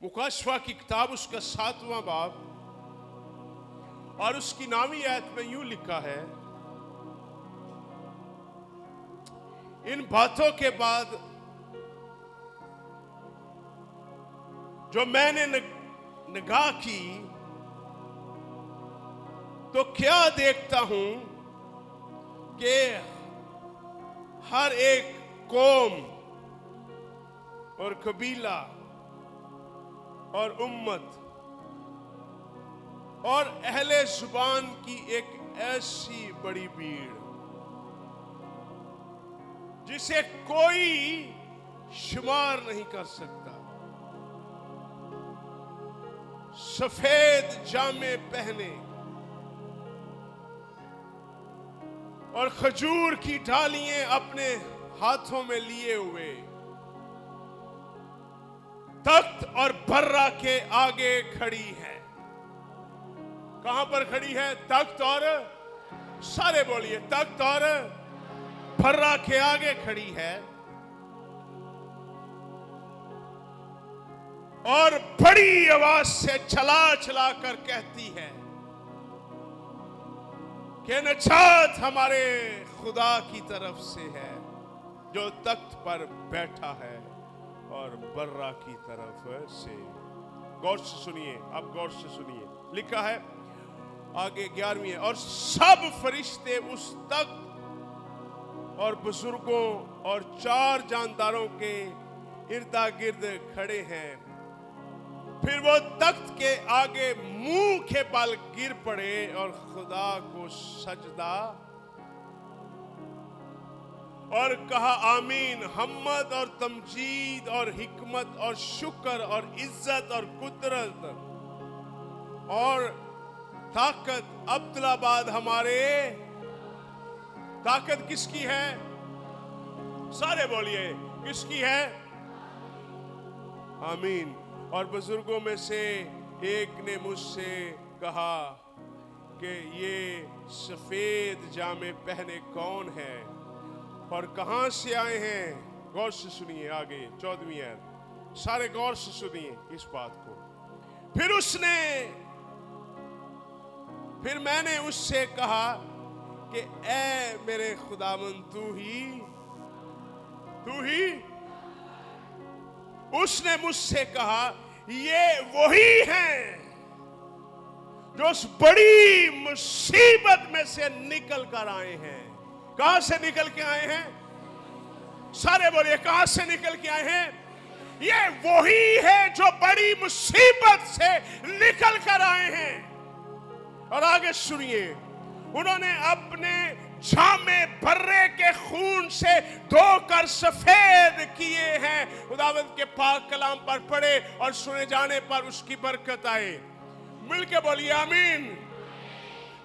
मुकाशवा की किताब उसका 7वां बाब और उसकी 9वीं आयत में यूं लिखा है, इन बातों के बाद जो मैंने निगाह की तो क्या देखता हूं कि हर एक कौम और कबीला और उम्मत और अहले जुबान की एक ऐसी बड़ी भीड़ जिसे कोई शुमार नहीं कर सकता, सफेद जामे पहने और खजूर की डालियां अपने हाथों में लिए हुए तख्त और बर्रा के आगे खड़ी है। कहां पर खड़ी है? तख्त और, सारे बोलिए, तख्त और बर्रा के आगे खड़ी है और बड़ी आवाज से चला चला कर कहती है कि नजात हमारे खुदा की तरफ से है जो तख्त पर बैठा है और बर्रा की तरफ से। गौर से सुनिए, अब गौर से सुनिए, लिखा है आगे 11वीं, और सब फरिश्ते उस तख्त और बुजुर्गों और 4 जानदारों के इर्दा गिर्द खड़े हैं। फिर वो तख्त के आगे मुंह के बल गिर पड़े और खुदा को सजदा और कहा, आमीन, हम्मद और तमजीद और हिकमत और शुक्र और इज्जत और कुदरत और ताकत अब्दुल्लाबाद हमारे। ताकत किसकी है? सारे बोलिए, किसकी है? आमीन। और बुजुर्गों में से एक ने मुझसे कहा कि ये सफेद जामे पहने कौन है और कहां से आए हैं? गौर से सुनिए आगे 14वीं आयत, सारे गौर से सुनिए इस बात को। फिर मैंने उससे कहा कि ऐ मेरे खुदावंद, तू ही। उसने मुझसे कहा, ये वही हैं जो उस बड़ी मुसीबत में से निकल कर आए हैं। कहां से निकल के आए हैं? सारे बोलिए, कहां से निकल के आए हैं? ये वही है जो बड़ी मुसीबत से निकल कर आए हैं। और आगे सुनिए, उन्होंने अपने जामे बर्रे के खून से धोकर सफेद किए हैं। खुदावंद के पाक कलाम पर पढ़े और सुने जाने पर उसकी बरकत आए। मिलके बोलिए आमीन।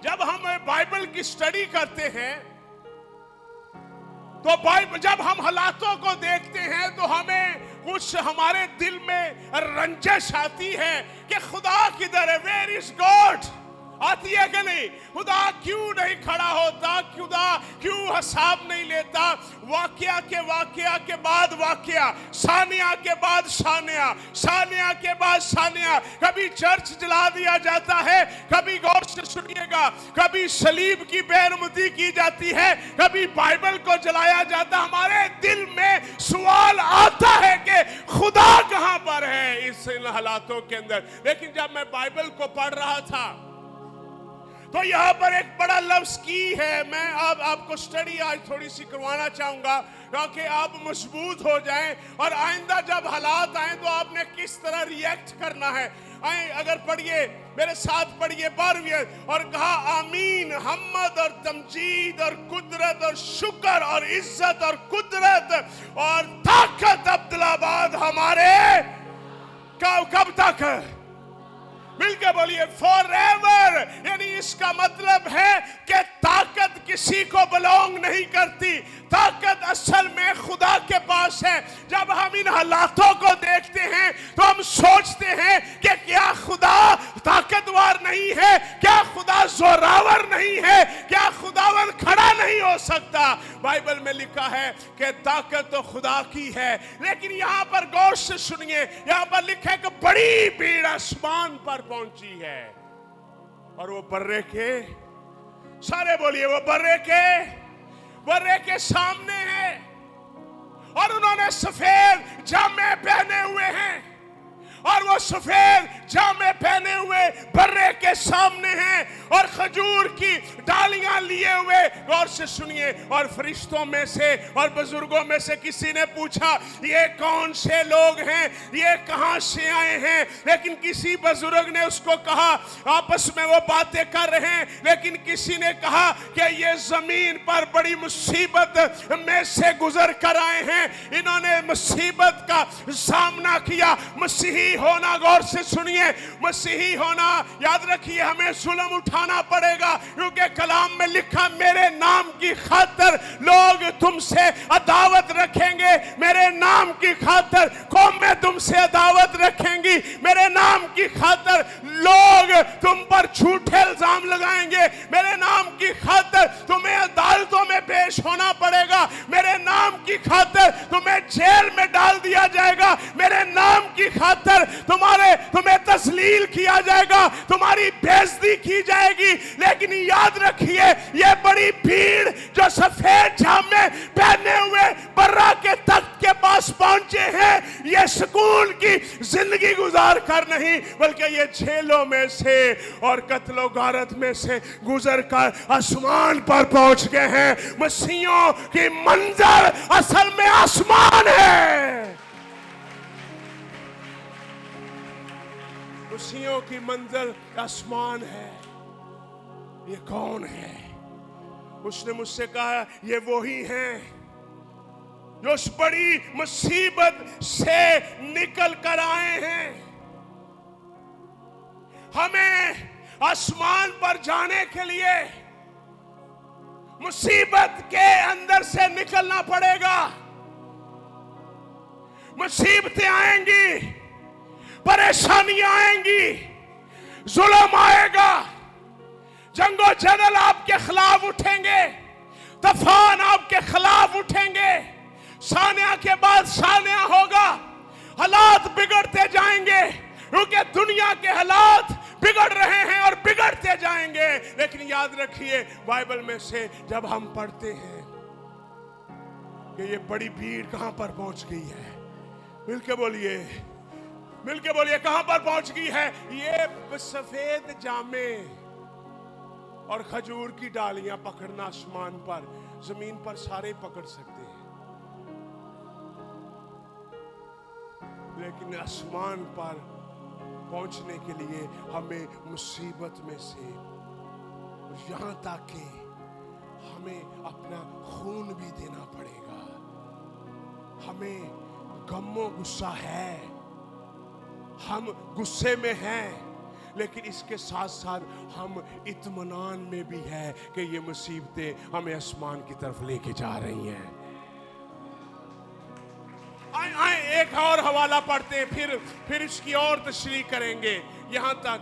जब हम बाइबल की स्टडी करते हैं तो जब हम हालातों को देखते हैं तो हमें कुछ हमारे दिल में रंजिश आती है कि खुदा किधर है? Where is God? आती है कि नहीं? खुदा क्यों नहीं खड़ा होता? खुदा क्यों हिसाब नहीं लेता? वाकया के बाद वाकया, सानिया के बाद सानिया के बाद सानिया। कभी चर्च जला दिया जाता है, कभी गौर से सुनिएगा, कभी सलीब की बेरुमती की जाती है, कभी बाइबल को जलाया जाता। हमारे दिल में सवाल आता है कि खुदा कहां पर है इस हालातों के अंदर। लेकिन जब मैं बाइबल को पढ़ रहा था तो यहां पर एक बड़ा लफ्ज की है। मैं अब आपको स्टडी आज थोड़ी सी करवाना चाहूंगा ताकि आप मजबूत हो जाएं और आइंदा जब हालात आए तो आपने किस तरह रिएक्ट करना है। आए अगर पढ़िए, मेरे साथ पढ़िए 12वीं, और कहा, आमीन, हम्मद और तमजीद और कुदरत और शुक्र और इज्जत और कुदरत और ताकत अब्दुल्लाबाद हमारे। कब तक? मिलके बोलिए, फॉरएवर। यानी इसका मतलब है कि ताकत किसी को बिलोंग नहीं करती, ताकत असल में खुदा के पास है। जब हम इन हालातों को देखते हैं तो हम सोचते हैं कि क्या खुदा ताकतवर नहीं है? क्या खुदा जोरावर नहीं है? क्या खुदावन खड़ा नहीं हो सकता? बाइबल में लिखा है कि ताकत तो खुदा की है, लेकिन यहां पर गौर से सुनिए, यहां पर लिखा है कि बड़ी बड़ी भीड़ आसमान पर पहुंची है और वो बर्रे के, सारे बोलिए, वो बर्रे के सामने है और उन्होंने सफेद जामे पहने हुए हैं और वो सफेद जामे पहने हुए बर्रे के सामने हैं और खजूर की डालियां लिए हुए। गौर से सुनिए, और फरिश्तों में से और बुजुर्गों में से किसी ने पूछा ये कौन से लोग हैं, ये कहां से आए हैं? लेकिन किसी बुजुर्ग ने उसको कहा, आपस में वो बातें कर रहे हैं, लेकिन किसी ने कहा कि ये जमीन पर बड़ी मुसीबत में से गुजर कर आए हैं, इन्होंने मुसीबत का सामना किया। मसीही होना, गौर से सुनिए, मसीही होना, याद रखिए, हमें जुल्म उठाना पड़ेगा, क्योंकि कलाम में लिखा, मेरे नाम की खातिर लोग तुमसे अदावत रखेंगे, मेरे नाम की खातिर कौमें तुमसे अदावत रखेंगी, मेरे नाम की खातिर लोग तुम पर झूठे इल्जाम लगाएंगे, मेरे नाम की खातिर तुम्हें अदालतों में पेश होना पड़ेगा, मेरे नाम की खातिर तुम्हें जेल में डाल दिया जाएगा, मेरे नाम की खातिर तुम्हें तस्लील किया जाएगा, तुम्हारी बेइज्जती की जाएगी। लेकिन याद रखिए, ये बड़ी भीड़ जो सफेद जामे पहने हुए बर्रा के तख्त के पास पहुंचे हैं, ये सुकून की जिंदगी गुजार कर नहीं, बल्कि ये जेलों में से और कत्लो गारत में से गुजर कर आसमान पर पहुंच गए हैं। मसीहियों की मंजिल असल में आसमान है। मसीहियों की मंजिल आसमान है। ये कौन है? उसने मुझसे कहा, ये वही हैं जो उस बड़ी मुसीबत से निकल कर आए हैं। हमें आसमान पर जाने के लिए मुसीबत के अंदर से निकलना पड़ेगा। मुसीबतें आएंगी, परेशानियां आएंगी, जुल्म आएगा, जंगो जदल आपके खिलाफ उठेंगे, तूफान आपके खिलाफ उठेंगे, सानिया के बाद सानिया होगा, हालात बिगड़ते जाएंगे, क्योंकि दुनिया के हालात बिगड़ रहे हैं और बिगड़ते जाएंगे। लेकिन याद रखिए, बाइबल में से जब हम पढ़ते हैं कि ये बड़ी भीड़ कहां पर पहुंच गई है, मिलके बोलिए कहां पर पहुंच गई है? ये सफेद जामे और खजूर की डालियां पकड़ना आसमान पर, जमीन पर सारे पकड़ सकते हैं, लेकिन आसमान पर पहुंचने के लिए हमें मुसीबत में से यहां तक कि हमें अपना खून भी देना पड़ेगा। हमें गमो गुस्सा है, हम गुस्से में हैं, लेकिन इसके साथ साथ हम इत्मीनान में भी है कि ये मुसीबतें हमें आसमान की तरफ लेके जा रही हैं। आए एक और हवाला पढ़ते हैं, फिर इसकी और तशरीह करेंगे। यहां तक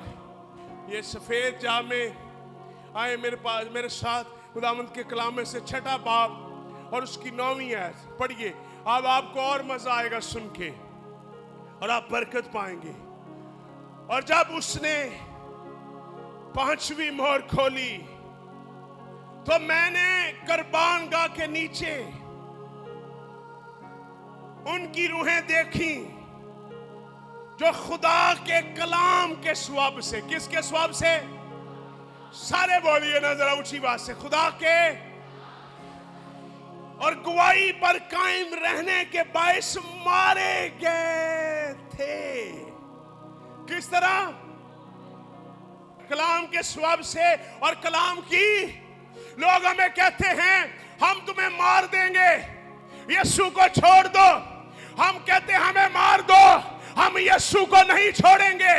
ये सफेद जामे आए मेरे पास, मेरे साथ खुदावंद के कलाम में से 6 बाब और उसकी 9वीं आयत पढ़िए। अब आपको और मजा आएगा सुन के और आप बरकत पाएंगे। और जब उसने 5वीं मोहर खोली तो मैंने कुर्बान गाह के नीचे उनकी रूहें देखी जो खुदा के कलाम के स्वभाव से, किसके स्वभाव से? सारे बोलिए ना जरा ऊंची बात से, खुदा के और गवाही पर कायम रहने के बायस मारे गए थे। किस तरह? कलाम के स्वभाव से और कलाम की। लोग हमें कहते हैं हम तुम्हें मार देंगे, यीशु को छोड़ दो। हम कहते हैं हमें मार दो, हम यीशु को नहीं छोड़ेंगे।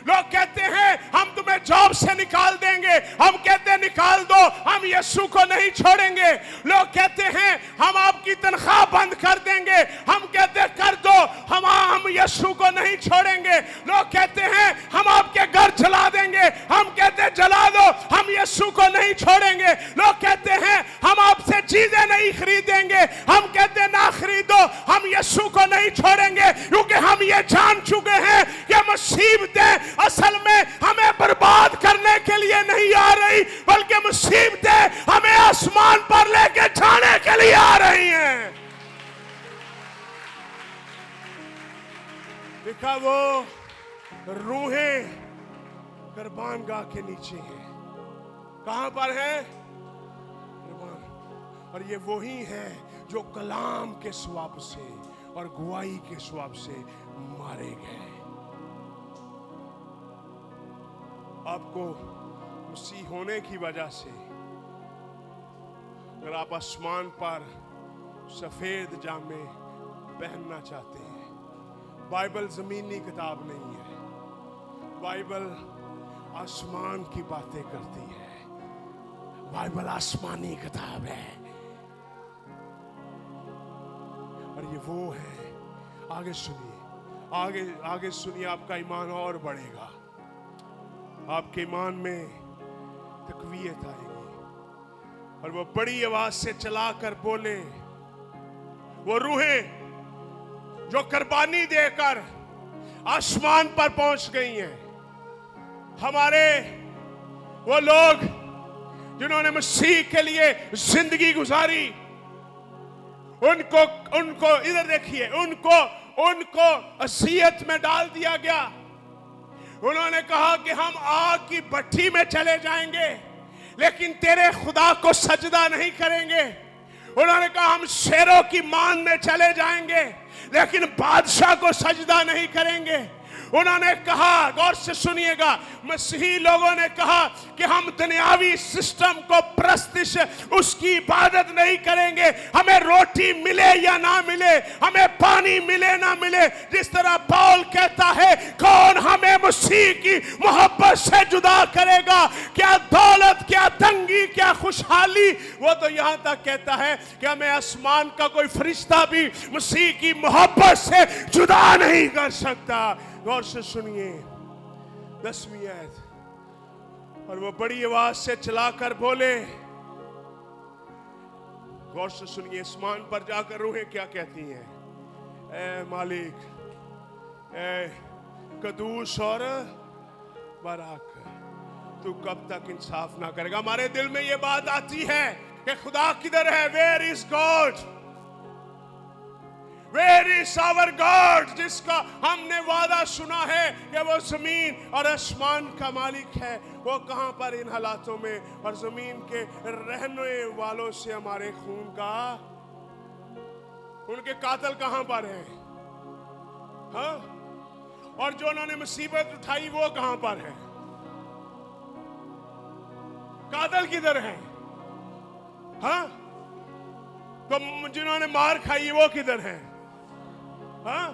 लोग कहते हैं हम तुम्हें जॉब से निकाल देंगे, हम कहते हैं निकाल दो, हम यीशु को नहीं छोड़ेंगे। लोग कहते हैं हम आपकी तनख्वाह बंद कर देंगे, हम कहते हैं कर दो, हम यीशु को नहीं छोड़ेंगे। लोग कहते हैं हम आपके घर जला देंगे, हम कहते हैं जला दो, हम यीशु को नहीं छोड़ेंगे। लोग कहते हैं हम आपसे चीजें नहीं खरीदेंगे, हम कहते हैं ना खरीदो, हम यीशु को नहीं छोड़ेंगे, क्योंकि हम ये जान चुके हैं कि मुसीबतें असल में हमें बर्बाद करने के लिए नहीं आ रही, बल्कि मुसीबतें हमें आसमान पर लेके जाने के लिए आ रही हैं। देखा वो रूहें कुर्बानगाह के नीचे हैं। कहां पर है? और ये वही है जो कलाम के स्वाब से और गवाही के स्वाब से मारे गए। आपको मसीह होने की वजह से अगर आप आसमान पर सफेद जामे पहनना चाहते हैं, बाइबल जमीनी किताब नहीं है, बाइबल आसमान की बातें करती है, बाइबल आसमानी किताब है। और ये वो है, आगे सुनिए, आगे सुनिए, आपका ईमान और बढ़ेगा, आपके ईमान में तकवीयत आएगी। और वो बड़ी आवाज से चलाकर बोले, वो रूहें जो कुर्बानी देकर आसमान पर पहुंच गई हैं, हमारे वो लोग जिन्होंने मसीह के लिए जिंदगी गुजारी, उनको इधर देखिए, उनको असियत में डाल दिया गया। उन्होंने कहा कि हम आग की भट्ठी में चले जाएंगे लेकिन तेरे खुदा को सजदा नहीं करेंगे। उन्होंने कहा हम शेरों की मान में चले जाएंगे लेकिन बादशाह को सजदा नहीं करेंगे। उन्होंने कहा, गौर से सुनिएगा, मसीही लोगों ने कहा कि हम दुनियावी सिस्टम को प्रस्तिश उसकी इबादत नहीं करेंगे, हमें रोटी मिले या ना मिले, हमें पानी मिले ना मिले। जिस तरह पौल कहता है, कौन हमें मसीह की मोहब्बत से जुदा करेगा? क्या दौलत, क्या तंगी, क्या खुशहाली। वो तो यहां तक कहता है कि हमें आसमान का कोई फरिश्ता भी मसीह की मोहब्बत से जुदा नहीं कर सकता। गौर से सुनिए 10वीं आयत, और वो बड़ी आवाज से चलाकर बोले, गौर से सुनिए, आसमान पर जाकर रूहें क्या कहती हैं? ए मालिक, ए कदूस और बराक, तू कब तक इंसाफ ना करेगा? हमारे दिल में ये बात आती है कि खुदा किधर है? Where is God? Where is our God? जिसका हमने वादा सुना है कि वो जमीन और आसमान का मालिक है। वो कहां पर इन हालातों में? और जमीन के रहने वालों से हमारे खून का, उनके कातिल कहां पर है? हाँ? और जो उन्होंने मुसीबत उठाई वो कहां पर है? कातिल किधर है? हाँ? तो जिन्होंने मार खाई वो किधर है? हाँ?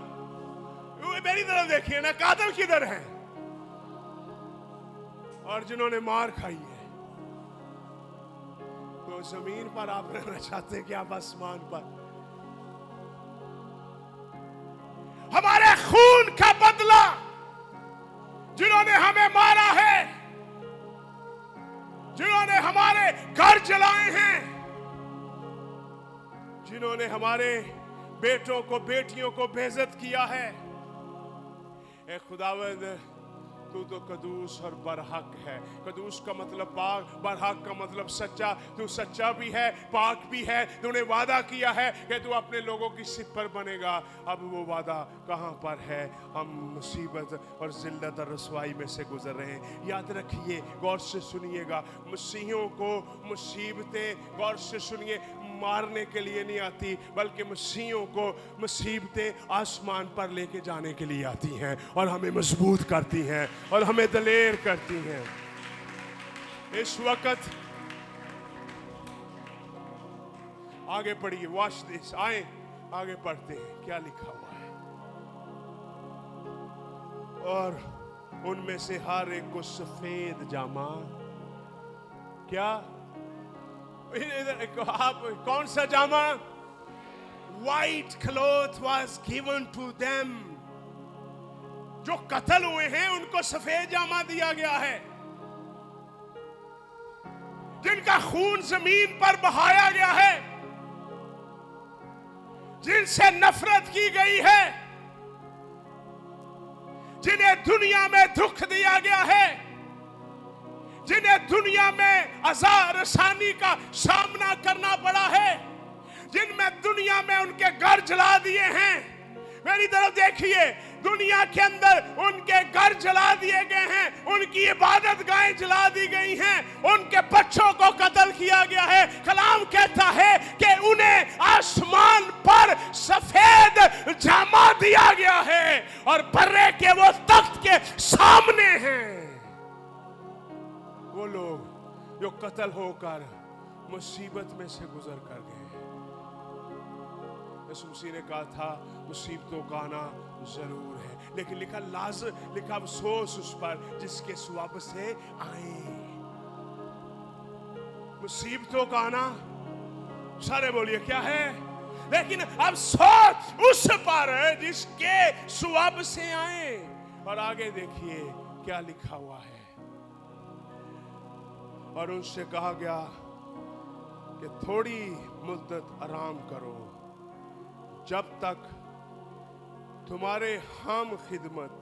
मेरी तरफ देखिए ना, कातिल किधर है? और जिन्होंने मार खाई है। तो जमीन पर आप रहना चाहते हैं कि आप आसमान पर? हमारे खून का बदला जिन्होंने हमें मारा है, जिन्होंने हमारे घर जलाए हैं, जिन्होंने हमारे बेटों को, बेटियों को बेइज्जत किया है, ए खुदावंद, तू तो कदूस और बरहक है। कदूस का मतलब पाक, बरहक का मतलब सच्चा। तू सच्चा भी है, पाक भी है। तूने वादा किया है कि तू अपने लोगों की सिपर बनेगा। अब वो वादा कहां पर है? हम मुसीबत और जिल्लत और रसवाई में से गुजर रहे हैं। याद रखिए, गौर से सुनिएगा, मसीहियों को मुसीबतें, गौर से सुनिए, मारने के लिए नहीं आती, बल्कि मसीहियों को मुसीबतें आसमान पर लेके जाने के लिए आती हैं और हमें मजबूत करती हैं और हमें दलेर करती हैं। इस वक्त आगे पढ़िए, वॉच दिस, आए आगे पढ़ते हैं क्या लिखा हुआ है। और उनमें से हर एक को सफेद जामा, क्या आप कौन सा Jama? White cloth was given to them. जो कत्ल हुए हैं उनको सफेद जामा दिया गया है। जिनका खून जमीन पर बहाया गया है, जिनसे नफरत की गई है, जिन्हें दुनिया में दुख दिया गया है, जिन्हें दुनिया में अज़ार रसानी का सामना करना पड़ा है, जिनमें दुनिया में उनके घर जला दिए हैं, मेरी तरफ देखिए, दुनिया के अंदर उनके घर जला दिए गए हैं, उनकी इबादत गाहें जला दी गई हैं, उनके बच्चों को कत्ल किया गया है। कलाम कहता है कि उन्हें आसमान पर सफेद जामा दिया गया है और बर्रे के वो तख्त के सामने हैं। वो लोग जो कत्ल होकर मुसीबत में से गुजर कर गए। यीशु मसीह ने कहा था मुसीबतों का आना जरूर है, लेकिन लिखा अफसोस उस पर जिसके सवाब से आए। मुसीबतों का आना, सारे बोलिए क्या है, लेकिन अफसोस उस पर जिसके सवाब से आए। और आगे देखिए क्या लिखा हुआ है, और उनसे कहा गया कि थोड़ी मुद्दत आराम करो जब तक तुम्हारे हम खिदमत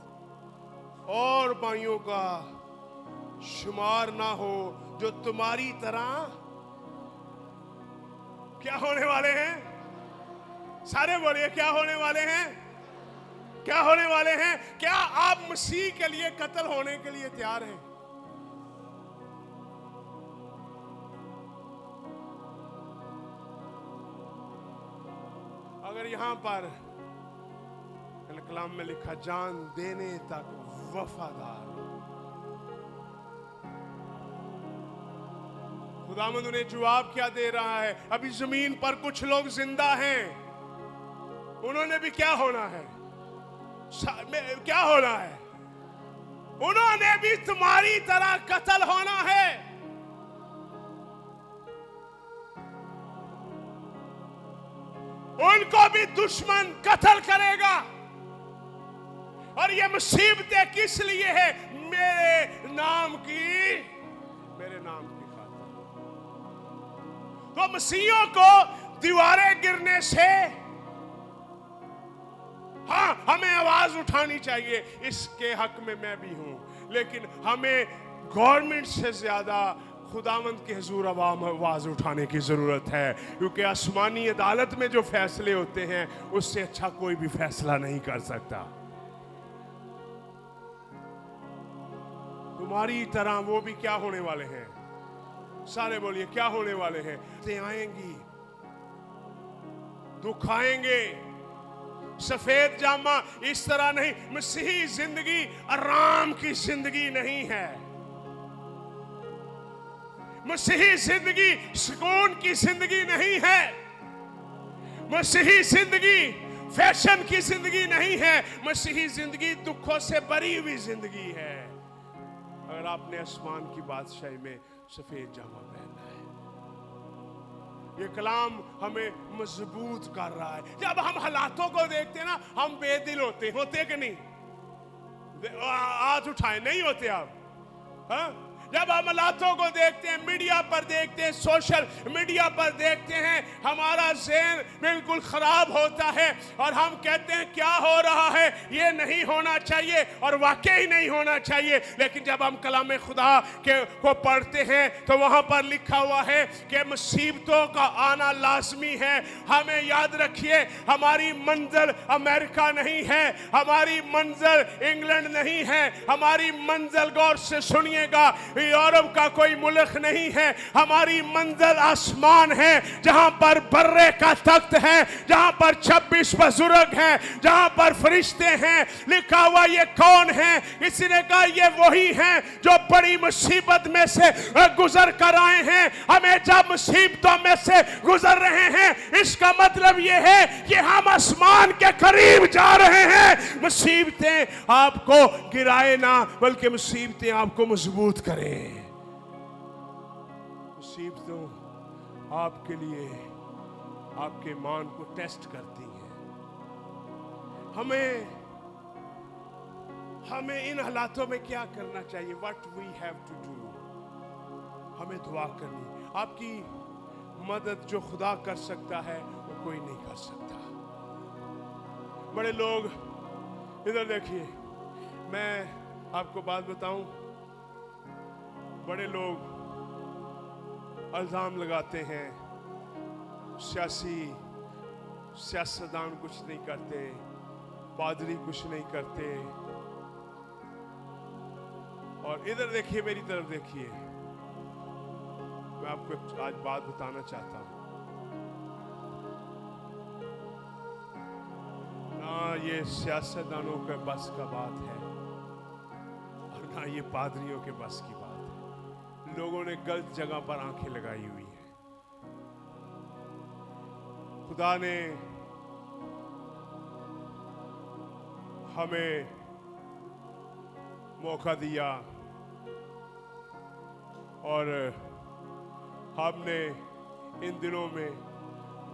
और भाइयों का शुमार ना हो जो तुम्हारी तरह क्या होने वाले हैं। सारे बोलिए क्या होने वाले हैं, क्या होने वाले हैं। क्या आप मसीह के लिए कत्ल होने के लिए तैयार हैं? अगर यहां पर कलाम में लिखा जान देने तक वफादार, खुदावंद उन्हें जवाब क्या दे रहा है। अभी जमीन पर कुछ लोग जिंदा हैं, उन्होंने भी क्या होना है, क्या होना है, उन्होंने भी तुम्हारी तरह कत्ल होना है। उनको भी दुश्मन कत्ल करेगा। और ये मुसीबतें किस लिए है? मेरे नाम की खातिर। तो मसीहों को दीवारें गिरने से हाँ हमें आवाज उठानी चाहिए, इसके हक में मैं भी हूं, लेकिन हमें गवर्नमेंट से ज्यादा खुदावंद के हुजूर आवाज उठाने की जरूरत है, क्योंकि आसमानी अदालत में जो फैसले होते हैं उससे अच्छा कोई भी फैसला नहीं कर सकता। तुम्हारी तरह वो भी क्या होने वाले हैं, सारे बोलिए क्या होने वाले हैं। आएंगी, दुख आएंगे, सफेद जामा इस तरह नहीं। मसीही जिंदगी आराम की जिंदगी नहीं है, मसीही जिंदगी सुकून की जिंदगी नहीं है, मसीही जिंदगी फैशन की जिंदगी नहीं है, मसीही जिंदगी दुखों से भरी हुई जिंदगी है। अगर आपने आसमान की बादशाही में सफेद जामा पहनना है, ये कलाम हमें मजबूत कर रहा है। जब हम हालातों को देखते हैं ना, हम बेदिल होते कि नहीं? हाथ उठाए, नहीं होते आप? हाँ? जब हम हालातों को देखते हैं, मीडिया पर देखते हैं, सोशल मीडिया पर देखते हैं, हमारा ज़हन बिल्कुल खराब होता है और हम कहते हैं क्या हो रहा है, ये नहीं होना चाहिए और वाकई नहीं होना चाहिए। लेकिन जब हम कलाम खुदा को पढ़ते हैं तो वहाँ पर लिखा हुआ है कि मुसीबतों का आना लाजमी है। हमें याद रखिए, हमारी मंजिल अमेरिका नहीं है, हमारी मंजिल इंग्लैंड नहीं है, हमारी मंजिल गौर से सुनिएगा, यूरोप का कोई मुल्क नहीं है। हमारी मंजिल आसमान है, जहां पर बर्रे का तख्त है, जहां पर 26 बुजुर्ग हैं, जहां पर फरिश्ते हैं। लिखा हुआ ये कौन है? किसी ने कहा ये वही हैं जो बड़ी मुसीबत में से गुजर कर आए हैं। हमें जब मुसीबतों में से गुजर रहे हैं, इसका मतलब ये है कि हम आसमान के करीब जा रहे हैं। मुसीबतें आपको गिराए ना, बल्कि मुसीबतें आपको मजबूत करें। मुसीबतों आपके लिए आपके ईमान को टेस्ट करती हैं। हमें इन हालातों में क्या करना चाहिए? What we have to do, हमें दुआ करनी। आपकी मदद जो खुदा कर सकता है वो कोई नहीं कर सकता। बड़े लोग इधर देखिए, मैं आपको बात बताऊं, बड़े लोग इल्जाम लगाते हैं सियासतदान कुछ नहीं करते, पादरी कुछ नहीं करते। और इधर देखिए, मेरी तरफ देखिए, मैं आपको आज बात बताना चाहता हूं। ना ये सियासतदानों के बस का बात है और ना ये पादरियों के बस की बात है। लोगों ने गलत जगह पर आंखें लगाई हुई है। खुदा ने हमें मौका दिया और हमने इन दिनों में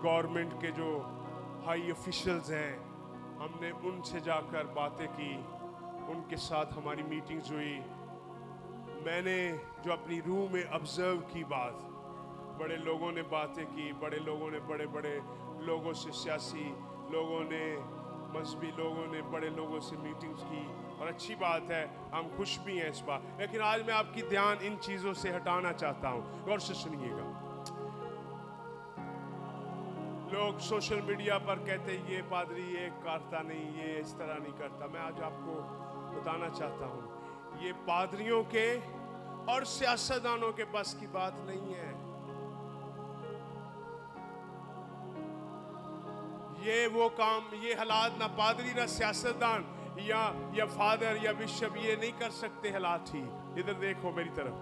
गवर्नमेंट के जो हाई ऑफिशियल्स हैं, हमने उनसे जाकर बातें की, उनके साथ हमारी मीटिंग्स हुई। मैंने जो अपनी रूह में ऑब्जर्व की बात, बड़े लोगों ने बातें की, बड़े लोगों ने बड़े बड़े लोगों से, सियासी लोगों ने, मजहबी लोगों ने, बड़े लोगों से मीटिंग्स की और अच्छी बात है, हम खुश भी हैं इस बात। लेकिन आज मैं आपकी ध्यान इन चीज़ों से हटाना चाहता हूँ। गौर से सुनिएगा। लोग सोशल मीडिया पर कहते हैं ये पादरी ये करता नहीं, ये इस तरह नहीं करता। मैं आज आपको बताना चाहता हूँ, ये पादरियों के और सियासतदानों के बस की बात नहीं है। ये वो काम, ये हालात ना पादरी ना सियासतदान या फादर या बिशप ये नहीं कर सकते हालात ठीक। इधर देखो मेरी तरफ,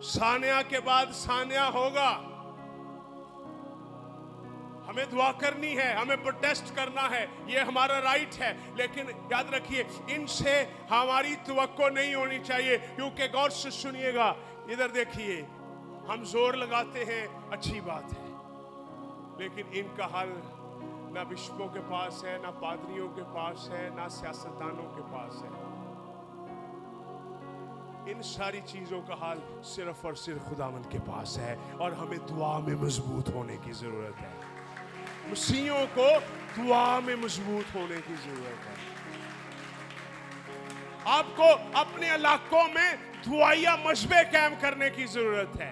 सानिया के बाद सानिया होगा। हमें दुआ करनी है, हमें प्रोटेस्ट करना है, ये हमारा राइट है। लेकिन याद रखिए, इनसे हमारी तवक्को नहीं होनी चाहिए। क्योंकि गौर से सुनिएगा, इधर देखिए, हम जोर लगाते हैं, अच्छी बात है, लेकिन इनका हल ना बिशपों के पास है, ना पादरियों के पास है, ना सियासतदानों के पास है। इन सारी चीजों का हाल सिर्फ और सिर्फ खुदावंद के पास है और हमें दुआ में मजबूत होने की जरूरत है। मसीहियों को दुआ में मजबूत होने की जरूरत है। आपको अपने इलाकों में दुआया मशबे कायम करने की जरूरत है।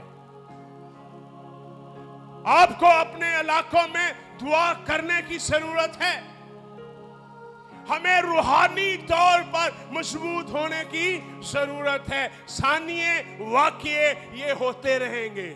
आपको अपने इलाकों में दुआ करने की जरूरत है। हमें रूहानी तौर पर मजबूत होने की जरूरत है। सानिये वाक़ये ये होते रहेंगे।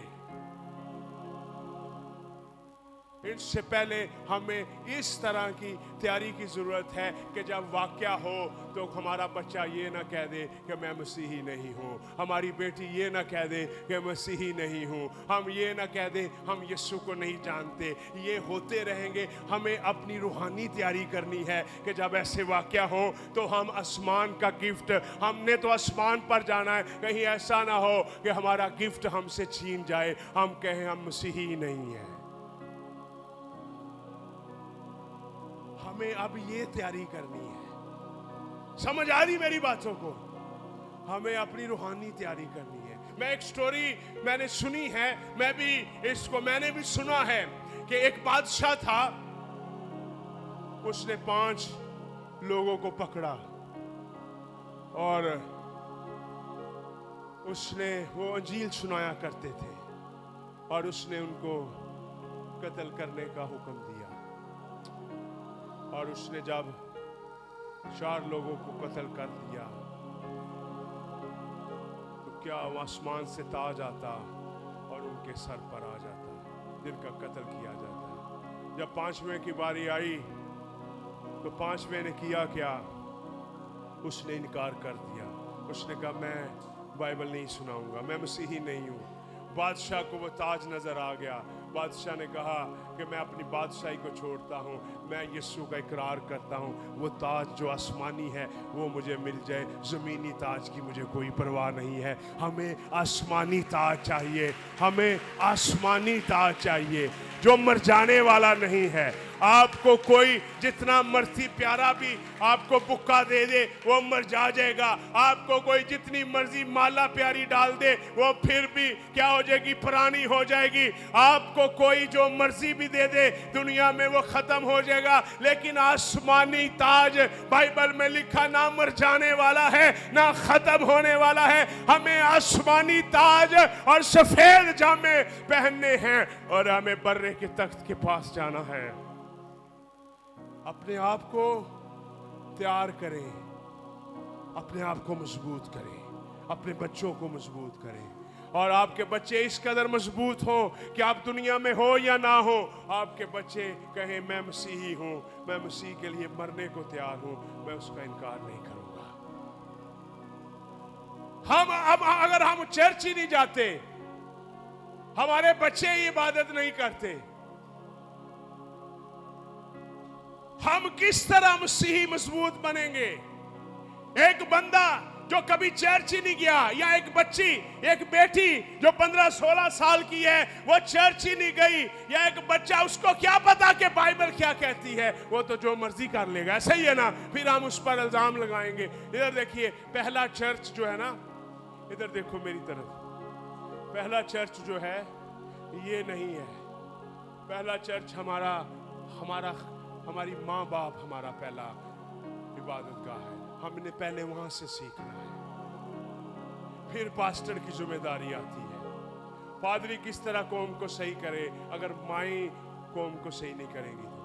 इससे पहले हमें इस तरह की तैयारी की ज़रूरत है कि जब वाक़या हो तो हमारा बच्चा ये ना कह दे कि मैं मसीही नहीं हूँ, हमारी बेटी ये ना कह दे कि मसीही नहीं हूँ, हम ये ना कह दे हम यीशु को नहीं जानते। ये होते रहेंगे। हमें अपनी रूहानी तैयारी करनी है कि जब ऐसे वाक़या हो तो हम आसमान का गिफ्ट, हमने तो आसमान पर जाना है, कहीं ऐसा ना हो कि हमारा गिफ्ट हमसे छीन जाए, हम कहें हम मसीही नहीं हैं। हमें अब ये तैयारी करनी है। समझ आ रही मेरी बातों को? हमें अपनी रूहानी तैयारी करनी है। मैं एक स्टोरी मैंने सुनी है, मैंने भी सुना है कि एक बादशाह था, उसने 5 लोगों को पकड़ा और उसने वो अंजील सुनाया करते थे और उसने उनको कत्ल करने का हुक्म दिया। और उसने जब 4 लोगों को कत्ल कर दिया तो क्या आसमान से ताज आता और उनके सर पर आ जाता, जिनका कत्ल किया जाता। जब 5वें की बारी आई तो 5वें ने किया क्या? उसने इनकार कर दिया। उसने कहा मैं बाइबल नहीं सुनाऊंगा, मैं मसीही नहीं हूँ। बादशाह को वो ताज नजर आ गया। बादशाह ने कहा कि मैं अपनी बादशाही को छोड़ता हूँ, मैं यीशु का इकरार करता हूँ, वो ताज जो आसमानी है वो मुझे मिल जाए, ज़मीनी ताज की मुझे कोई परवाह नहीं है। हमें आसमानी ताज चाहिए, हमें आसमानी ताज चाहिए जो मर जाने वाला नहीं है। आपको कोई जितना मर्जी प्यारा भी आपको बुक्का दे दे वो मर जाएगा। आपको कोई जितनी मर्जी माला प्यारी डाल दे वो फिर भी क्या हो जाएगी? पुरानी हो जाएगी। आपको आपको कोई जो मर्जी भी दे दे दुनिया में वो खत्म हो जाएगा, लेकिन आसमानी ताज बाइबल में लिखा ना मर जाने वाला है ना खत्म होने वाला है। हमें आसमानी ताज और सफेद जामे पहनने हैं और हमें बर्रे के तख्त के पास जाना है। अपने आप को तैयार करें, अपने आप को मजबूत करें, अपने बच्चों को मजबूत करें, और आपके बच्चे इस कदर मजबूत हो कि आप दुनिया में हो या ना हो, आपके बच्चे कहें मैं मसीही हूं, मैं मसीह के लिए मरने को तैयार हूं, मैं उसका इनकार नहीं करूंगा। हम अब अगर हम चर्च ही नहीं जाते, हमारे बच्चे ही इबादत नहीं करते, हम किस तरह मसीही मजबूत बनेंगे? एक बंदा जो कभी चर्च ही नहीं गया, या एक बच्ची, एक बेटी जो 15-16 साल की है वो चर्च ही नहीं गई, या एक बच्चा, उसको क्या पता कि बाइबल क्या कहती है, वो तो जो मर्जी कर लेगा, सही है ना? फिर हम उस पर इल्जाम लगाएंगे। इधर देखिए, पहला चर्च जो है ना, इधर देखो मेरी तरफ, पहला चर्च जो है ये नहीं है। पहला चर्च हमारी माँ बाप हमारा पहला इबादत गाह है, हमने पहले वहां से सीखना है। फिर पास्टर की जिम्मेदारी आती है, पादरी किस तरह कौम को सही करे अगर माएं कौम को सही नहीं करेंगी तो।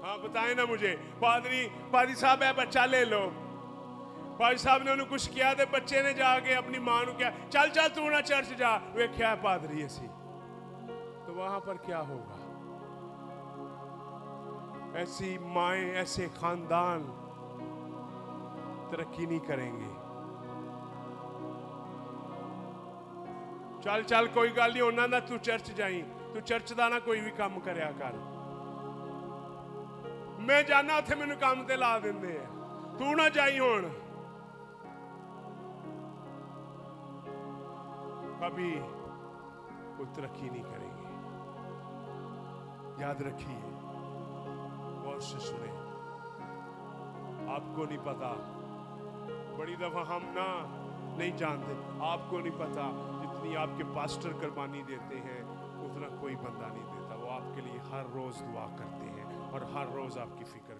हाँ बताएं ना मुझे, पादरी साहब है बच्चा ले लो, पादरी साहब ने उन्हें कुछ किया तो बच्चे ने जाके अपनी मां को क्या, चल तू ना चर्च जा, वे क्या पादरी ऐसी, तो वहां पर क्या होगा? ऐसी माएं, ऐसे खानदान तरक्की नहीं करेंगे। चल कोई गल नहीं, होना ना तू चर्च जाई, तू चर्च दा ना कोई भी काम करया कर, मैं जाना उथे मैनू काम ते ला देंदे है, तू ना जाई हुण। कभी कोई तरक्की नहीं करेंगे। याद रखिए, गौर से सुने, आपको नहीं पता, बड़ी दफा हम ना नहीं जानते, आपको नहीं पता जितनी आपके पास्टर कुर्बानी देते हैं उतना कोई बंदा नहीं देता। वो आपके लिए हर रोज दुआ करते हैं और हर रोज आपकी फिक्र